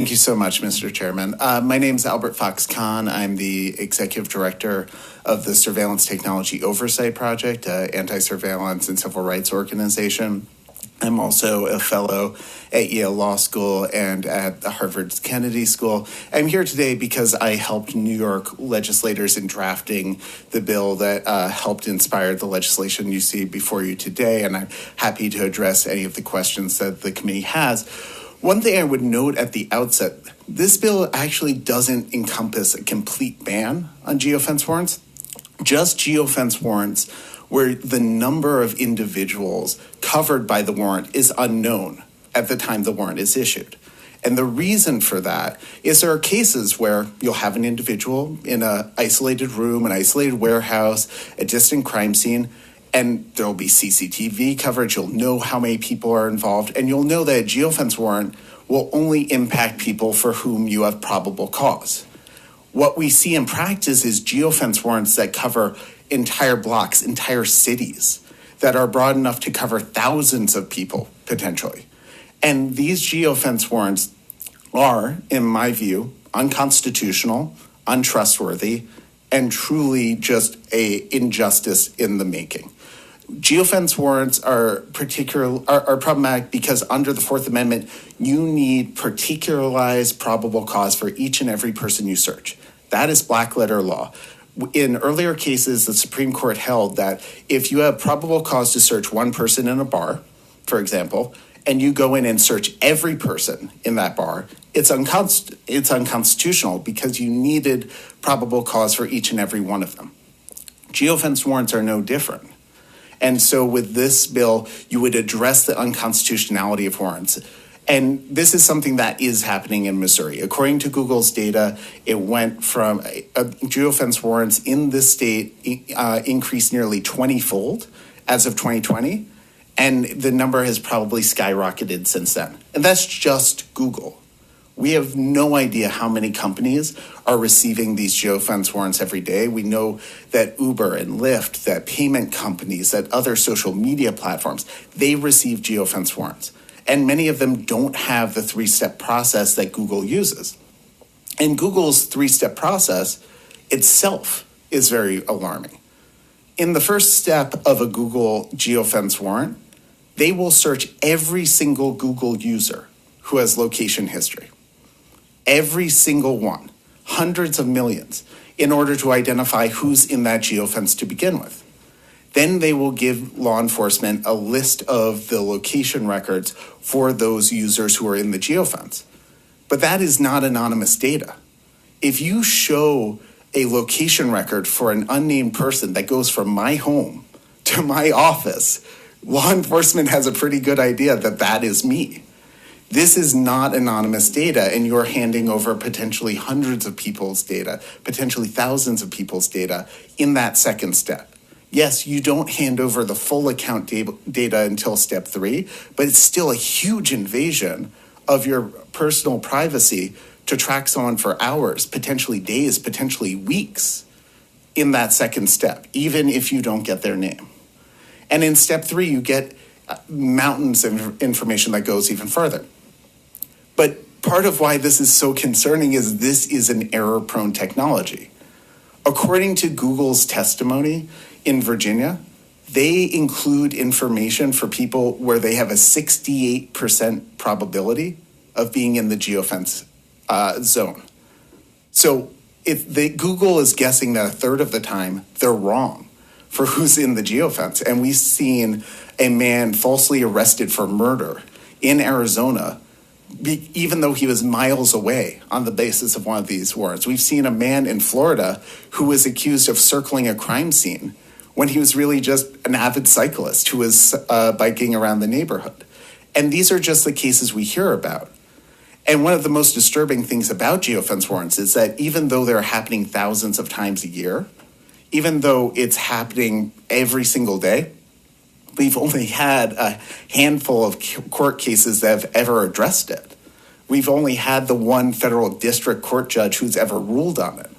Thank you so much, Mr. Chairman. My name is Albert Fox Kahn. I'm the Executive Director of the Surveillance Technology Oversight Project, anti-surveillance and civil rights organization. I'm also a fellow at Yale Law School and at the Harvard Kennedy School. I'm here today because I helped New York legislators in drafting the bill that helped inspire the legislation you see before you today, and I'm happy to address any of the questions that the committee has. One thing I would note at the outset, this bill actually doesn't encompass a complete ban on geofence warrants, just geofence warrants where the number of individuals covered by the warrant is unknown at the time the warrant is issued. And the reason for that is there are cases where you'll have an individual in an isolated room, an isolated warehouse, a distant crime scene, and there'll be CCTV coverage. You'll know how many people are involved, and you'll know that a geofence warrant will only impact people for whom you have probable cause. What we see in practice is geofence warrants that cover entire blocks, entire cities, that are broad enough to cover thousands of people, potentially. And these geofence warrants are, in my view, unconstitutional, untrustworthy, and truly just an injustice in the making. Geofence warrants are problematic because under the Fourth Amendment, you need particularized probable cause for each and every person you search. That is black letter law. In earlier cases, the Supreme Court held that if you have probable cause to search one person in a bar, for example, and you go in and search every person in that bar, it's unconstitutional because you needed probable cause for each and every one of them. Geofence warrants are no different. And so with this bill, you would address the unconstitutionality of warrants. And this is something that is happening in Missouri. According to Google's data, it went from geofence warrants in this state increased nearly 20-fold as of 2020. And the number has probably skyrocketed since then. And that's just Google. We have no idea how many companies are receiving these geofence warrants every day. We know that Uber and Lyft, that payment companies, that other social media platforms, they receive geofence warrants. And many of them don't have the three-step process that Google uses. And Google's three-step process itself is very alarming. In the first step of a Google geofence warrant, they will search every single Google user who has location history. Every single one, hundreds of millions, in order to identify who's in that geofence to begin with. Then they will give law enforcement a list of the location records for those users who are in the geofence. But that is not anonymous data. If you show a location record for an unnamed person that goes from my home to my office, law enforcement has a pretty good idea that that is me. This is not anonymous data, and you're handing over potentially hundreds of people's data, potentially thousands of people's data in that second step. Yes, you don't hand over the full account data until step 3, but it's still a huge invasion of your personal privacy to track someone for hours, potentially days, potentially weeks in that second step, even if you don't get their name. And in step 3, you get mountains of information that goes even further. But part of why this is so concerning is this is an error-prone technology. According to Google's testimony in Virginia, they include information for people where they have a 68% probability of being in the geofence zone. So if Google is guessing that a third of the time they're wrong for who's in the geofence. And we've seen a man falsely arrested for murder in Arizona, even though he was miles away on the basis of one of these warrants. We've seen a man in Florida who was accused of circling a crime scene when he was really just an avid cyclist who was biking around the neighborhood. And these are just the cases we hear about. And one of the most disturbing things about geofence warrants is that even though they're happening thousands of times a year, even though it's happening every single day, we've only had a handful of court cases that have ever addressed it. We've only had the one federal district court judge who's ever ruled on it.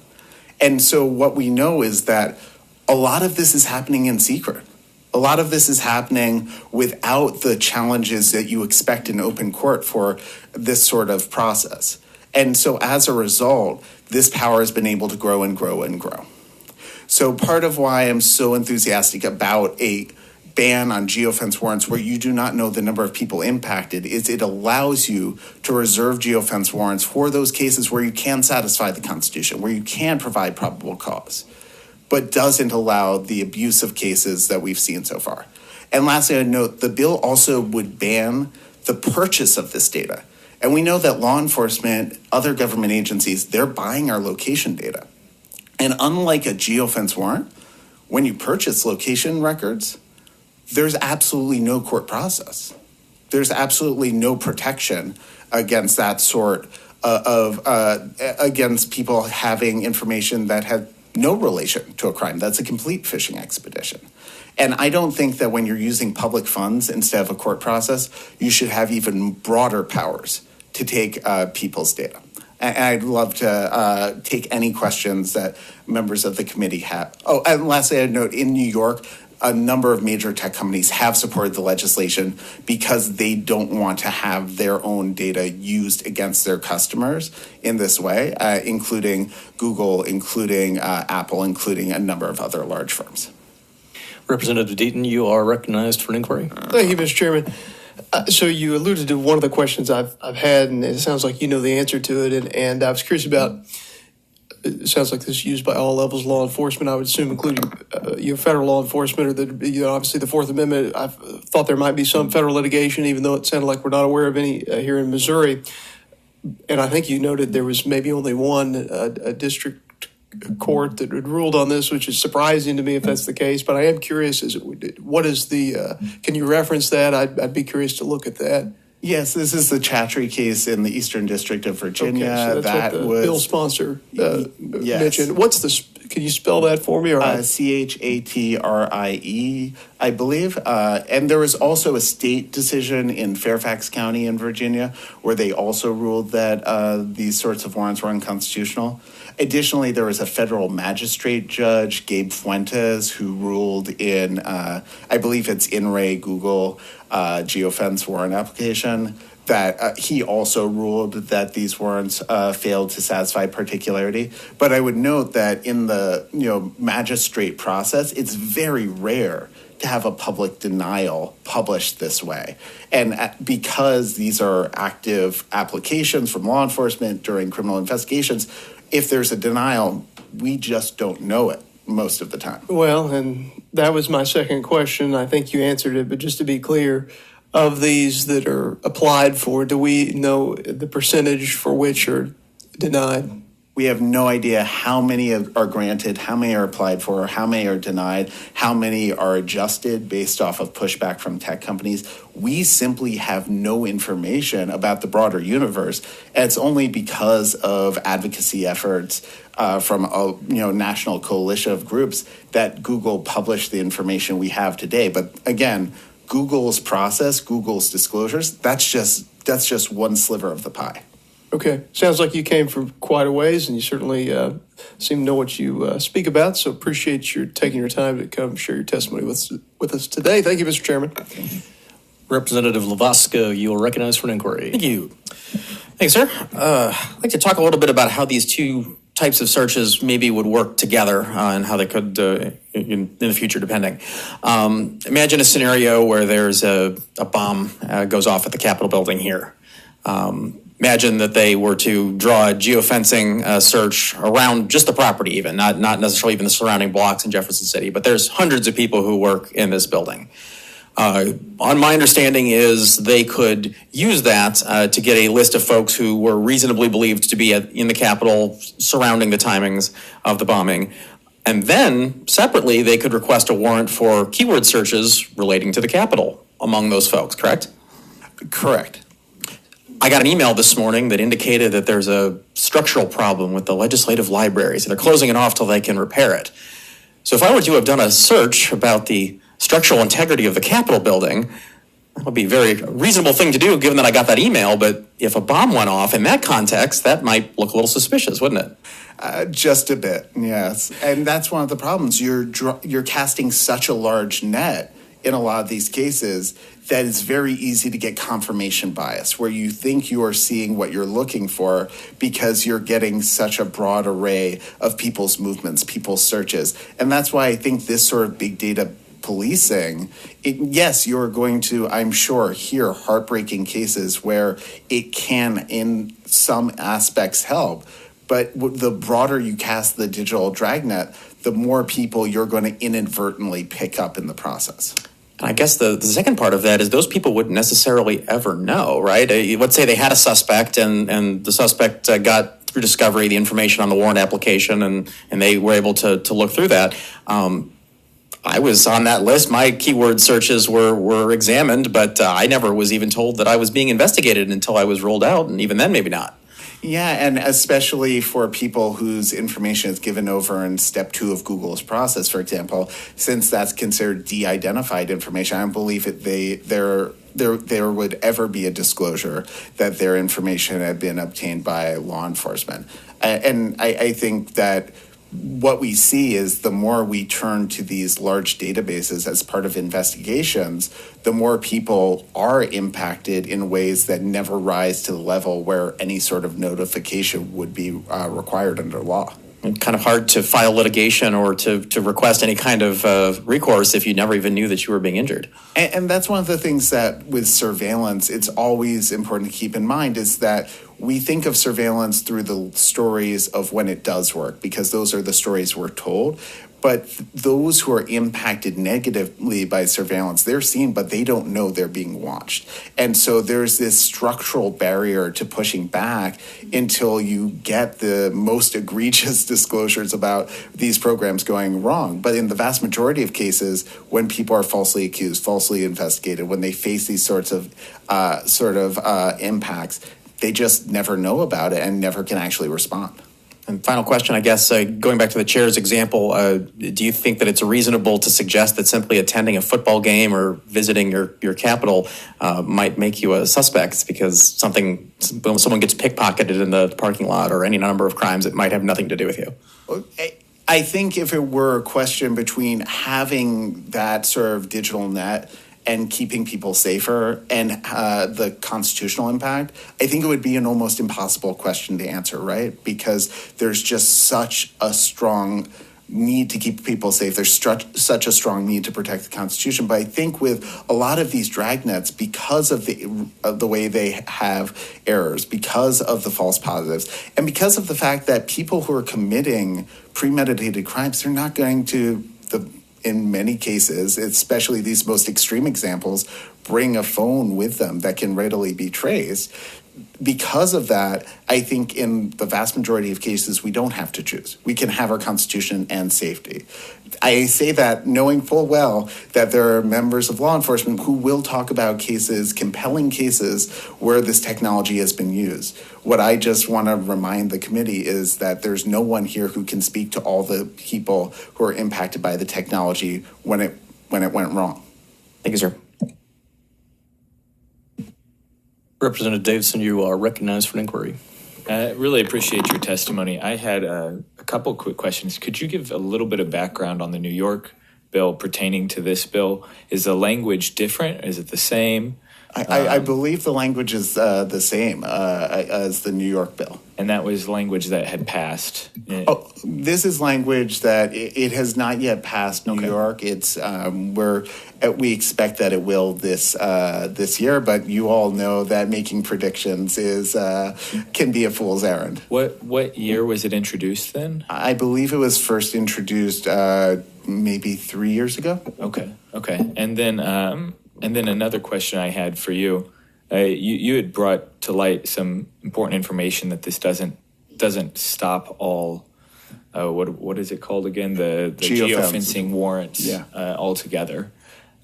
And so what we know is that a lot of this is happening in secret. A lot of this is happening without the challenges that you expect in open court for this sort of process. And so as a result, this power has been able to grow and grow and grow. So part of why I'm so enthusiastic about a ban on geofence warrants where you do not know the number of people impacted is it allows you to reserve geofence warrants for those cases where you can satisfy the Constitution, where you can provide probable cause, but doesn't allow the abusive cases that we've seen so far. And lastly, I'd note the bill also would ban the purchase of this data. And we know that law enforcement, other government agencies, they're buying our location data. And unlike a geofence warrant, when you purchase location records, there's absolutely no court process. There's absolutely no protection against that sort against people having information that had no relation to a crime. That's a complete fishing expedition. And I don't think that when you're using public funds instead of a court process, you should have even broader powers to take people's data. And I'd love to take any questions that members of the committee have. Oh, and lastly, I'd note in New York, a number of major tech companies have supported the legislation because they don't want to have their own data used against their customers in this way, including Google, including Apple, including a number of other large firms. Representative Deaton, you are recognized for an inquiry. Thank you, Mr. Chairman. So you alluded to one of the questions I've had, and it sounds like you know the answer to it. And I was curious about, it sounds like this is used by all levels of law enforcement, I would assume, including federal law enforcement, or obviously the Fourth Amendment. I thought there might be some federal litigation, even though it sounded like we're not aware of any here in Missouri. And I think you noted there was maybe only one a district court that had ruled on this, which is surprising to me if that's the case. But I am curious, can you reference that? I'd be curious to look at that. Yes, this is the Chatry case in the Eastern District of Virginia. Okay, so that's what the bill sponsor mentioned. Can you spell that for me? Chatrie, I believe. And there was also a state decision in Fairfax County in Virginia where they also ruled that these sorts of warrants were unconstitutional. Additionally, there was a federal magistrate judge, Gabe Fuentes, who ruled in, I believe it's In Re Google geofence warrant application, that he also ruled that these warrants failed to satisfy particularity. But I would note that in the magistrate process, it's very rare to have a public denial published this way. And because these are active applications from law enforcement during criminal investigations, if there's a denial, we just don't know it most of the time. Well, and that was my second question. I think you answered it, but just to be clear, of these that are applied for, do we know the percentage for which are denied? We have no idea how many are granted, how many are applied for, how many are denied, how many are adjusted based off of pushback from tech companies. We simply have no information about the broader universe. And it's only because of advocacy efforts from a national coalition of groups that Google published the information we have today. But again, Google's process, Google's disclosures, that's just one sliver of the pie. Okay. Sounds like you came from quite a ways, and you certainly seem to know what you speak about. So appreciate you taking your time to come share your testimony with us today. Thank you, Mr. Chairman. Representative Lavaska, you are recognized for an inquiry. Thank you. Thanks, sir. I'd like to talk a little bit about how these two types of searches maybe would work together and how they could in the future, depending. Imagine a scenario where there's a bomb goes off at the Capitol building here. Imagine that they were to draw a geofencing search around just the property even, not necessarily even the surrounding blocks in Jefferson City, but there's hundreds of people who work in this building. On my understanding is they could use that to get a list of folks who were reasonably believed to be in the Capitol surrounding the timings of the bombing. And then, separately, they could request a warrant for keyword searches relating to the Capitol among those folks, correct? Correct. I got an email this morning that indicated that there's a structural problem with the legislative libraries, and they're closing it off till they can repair it. So if I were to have done a search about the structural integrity of the Capitol building, that would be a very reasonable thing to do given that I got that email, but if a bomb went off in that context, that might look a little suspicious, wouldn't it? Just a bit, yes. And that's one of the problems. You're casting such a large net in a lot of these cases that it's very easy to get confirmation bias, where you think you are seeing what you're looking for because you're getting such a broad array of people's movements, people's searches. And that's why I think this sort of big data policing, yes, you're going to, I'm sure, hear heartbreaking cases where it can, in some aspects, help. But the broader you cast the digital dragnet, the more people you're going to inadvertently pick up in the process. I guess the second part of that is those people wouldn't necessarily ever know, right? Let's say they had a suspect and the suspect got through discovery the information on the warrant application and they were able to look through that. I was on that list. My keyword searches were examined, but I never was even told that I was being investigated until I was rolled out, and even then, maybe not. Yeah, and especially for people whose information is given over in step 2 of Google's process, for example, since that's considered de-identified information, I don't believe there would ever be a disclosure that their information had been obtained by law enforcement. And I think that what we see is the more we turn to these large databases as part of investigations, the more people are impacted in ways that never rise to the level where any sort of notification would be required under law. And kind of hard to file litigation or to request any kind of recourse if you never even knew that you were being injured. And that's one of the things that with surveillance, it's always important to keep in mind is that we think of surveillance through the stories of when it does work, because those are the stories we're told. But those who are impacted negatively by surveillance, they're seen, but they don't know they're being watched. And so there's this structural barrier to pushing back until you get the most egregious disclosures about these programs going wrong. But in the vast majority of cases, when people are falsely accused, falsely investigated, when they face these sorts of impacts, they just never know about it and never can actually respond. And final question, I guess, going back to the chair's example, do you think that it's reasonable to suggest that simply attending a football game or visiting your capital might make you a suspect because someone gets pickpocketed in the parking lot or any number of crimes that might have nothing to do with you? I think if it were a question between having that sort of digital net and keeping people safer and the constitutional impact, I think it would be an almost impossible question to answer, right? Because there's just such a strong need to keep people safe. There's such a strong need to protect the Constitution. But I think with a lot of these dragnets, because of the way they have errors, because of the false positives, and because of the fact that people who are committing premeditated crimes, they're not going to, in many cases, especially these most extreme examples, bring a phone with them that can readily be traced. Because of that, I think in the vast majority of cases, we don't have to choose. We can have our Constitution and safety. I say that knowing full well that there are members of law enforcement who will talk about cases, compelling cases, where this technology has been used. What I just want to remind the committee is that there's no one here who can speak to all the people who are impacted by the technology when it went wrong. Thank you, sir. Representative Davison, you are recognized for an inquiry. Really appreciate your testimony. I had a couple quick questions. Could you give a little bit of background on the New York bill pertaining to this bill? Is the language different? Is it the same? I believe the language is the same as the New York bill. And that was language that had passed. Oh, this is language that it has not yet passed New York. It's we expect that it will this year, but you all know that making predictions can be a fool's errand. What year was it introduced then? I believe it was first introduced maybe 3 years ago. Okay. And then another question I had for you. You had brought to light some important information that this doesn't stop all. What is it called again? The geofencing warrants altogether.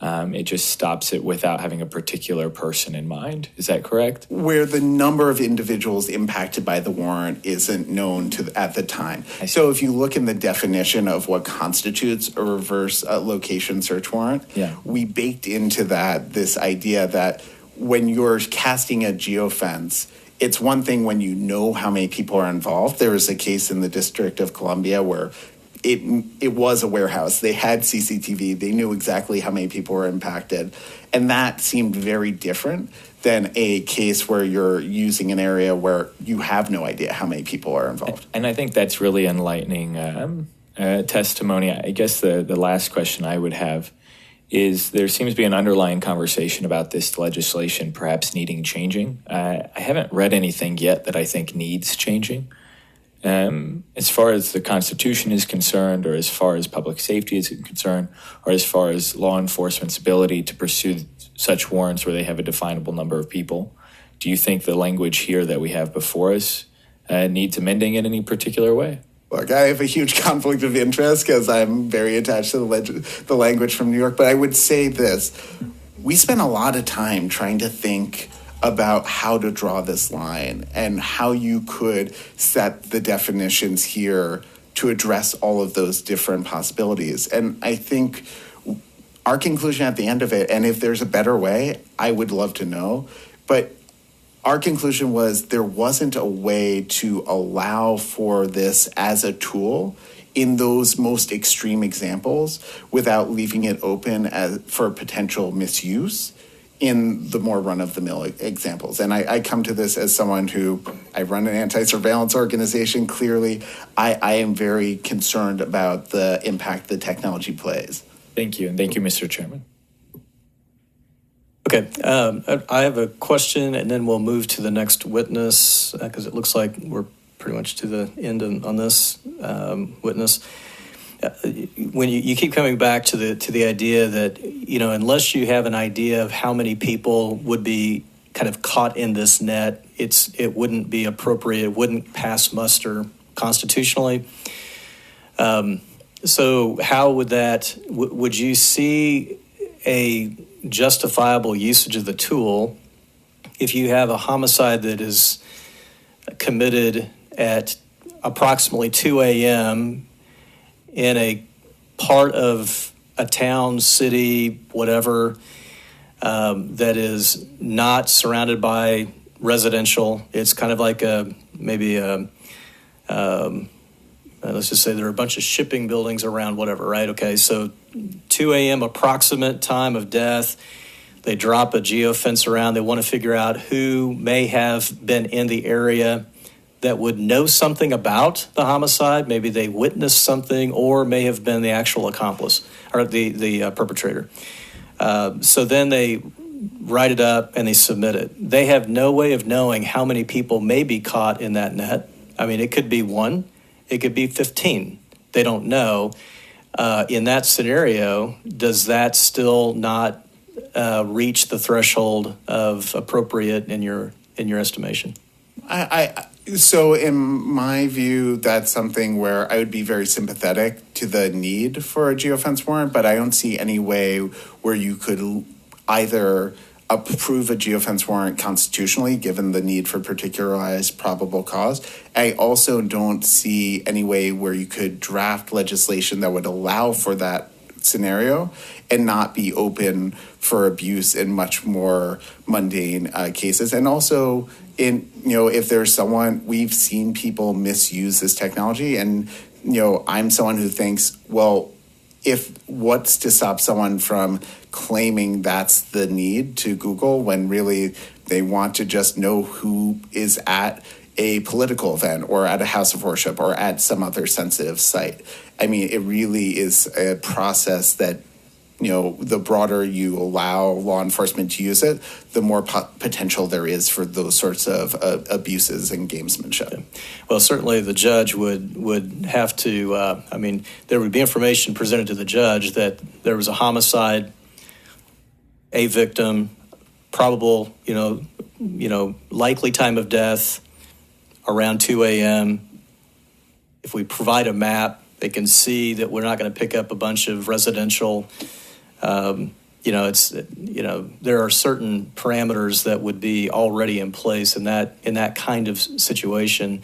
It just stops it without having a particular person in mind. Is that correct? Where the number of individuals impacted by the warrant isn't known at the time. So if you look in the definition of what constitutes a reverse location search warrant, we baked into that this idea that when you're casting a geofence, it's one thing when you know how many people are involved. There was a case in the District of Columbia where it was a warehouse. They had CCTV. They knew exactly how many people were impacted. And that seemed very different than a case where you're using an area where you have no idea how many people are involved. And I think that's really enlightening testimony. I guess the last question I would have is there seems to be an underlying conversation about this legislation perhaps needing changing. I haven't read anything yet that I think needs changing. As far as the Constitution is concerned, or as far as public safety is concerned, or as far as law enforcement's ability to pursue such warrants where they have a definable number of people, do you think the language here that we have before us needs amending in any particular way? Look, I have a huge conflict of interest because I'm very attached to the language from New York, but I would say this. We spent a lot of time trying to think about how to draw this line and how you could set the definitions here to address all of those different possibilities. And I think our conclusion at the end of it, and if there's a better way, I would love to know, but our conclusion was there wasn't a way to allow for this as a tool in those most extreme examples without leaving it open for potential misuse in the more run-of-the-mill examples. And I come to this as someone who, I run an anti-surveillance organization. Clearly, I am very concerned about the impact the technology plays. Thank you, and thank you, Mr. Chairman. Okay, I have a question, and then we'll move to the next witness, because it looks like we're pretty much to the end on this witness. When you keep coming back to the idea that, unless you have an idea of how many people would be kind of caught in this net, it wouldn't be appropriate, it wouldn't pass muster constitutionally. So how would would you see a justifiable usage of the tool if you have a homicide that is committed at approximately 2 a.m. in a part of a town, city, whatever, that is not surrounded by residential? It's kind of like let's just say there are a bunch of shipping buildings around, whatever, right? Okay, so 2 a.m. approximate time of death. They drop a geofence around. They want to figure out who may have been in the area that would know something about the homicide. Maybe they witnessed something or may have been the actual accomplice or the perpetrator. So then they write it up and they submit it. They have no way of knowing how many people may be caught in that net. I mean, it could be 1, it could be 15. They don't know. In that scenario, does that still not reach the threshold of appropriate in your estimation? So in my view, that's something where I would be very sympathetic to the need for a geofence warrant, but I don't see any way where you could either approve a geofence warrant constitutionally, given the need for particularized probable cause. I also don't see any way where you could draft legislation that would allow for that scenario and not be open for abuse in much more mundane cases. And also, if there's someone, we've seen people misuse this technology, and I'm someone who thinks, well, what's to stop someone from claiming that's the need to Google when really they want to just know who is at a political event or at a house of worship or at some other sensitive site? I mean, it really is a process that, the broader you allow law enforcement to use it, the more potential there is for those sorts of abuses and gamesmanship. Yeah. Well, certainly the judge would have to, there would be information presented to the judge that there was a homicide, a victim, probable, likely time of death around 2 a.m. If we provide a map, they can see that we're not going to pick up a bunch of residential. There are certain parameters that would be already in place in that kind of situation.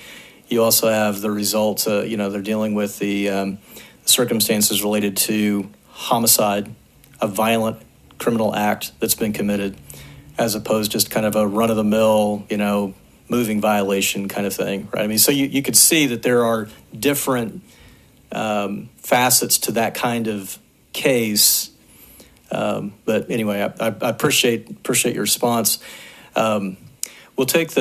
You also have the results. They're dealing with the circumstances related to homicide, a violent criminal act that's been committed, as opposed to just kind of a run-of-the-mill, moving violation kind of thing, right? I mean, so you could see that there are different facets to that kind of case. But anyway, I appreciate your response. We'll take the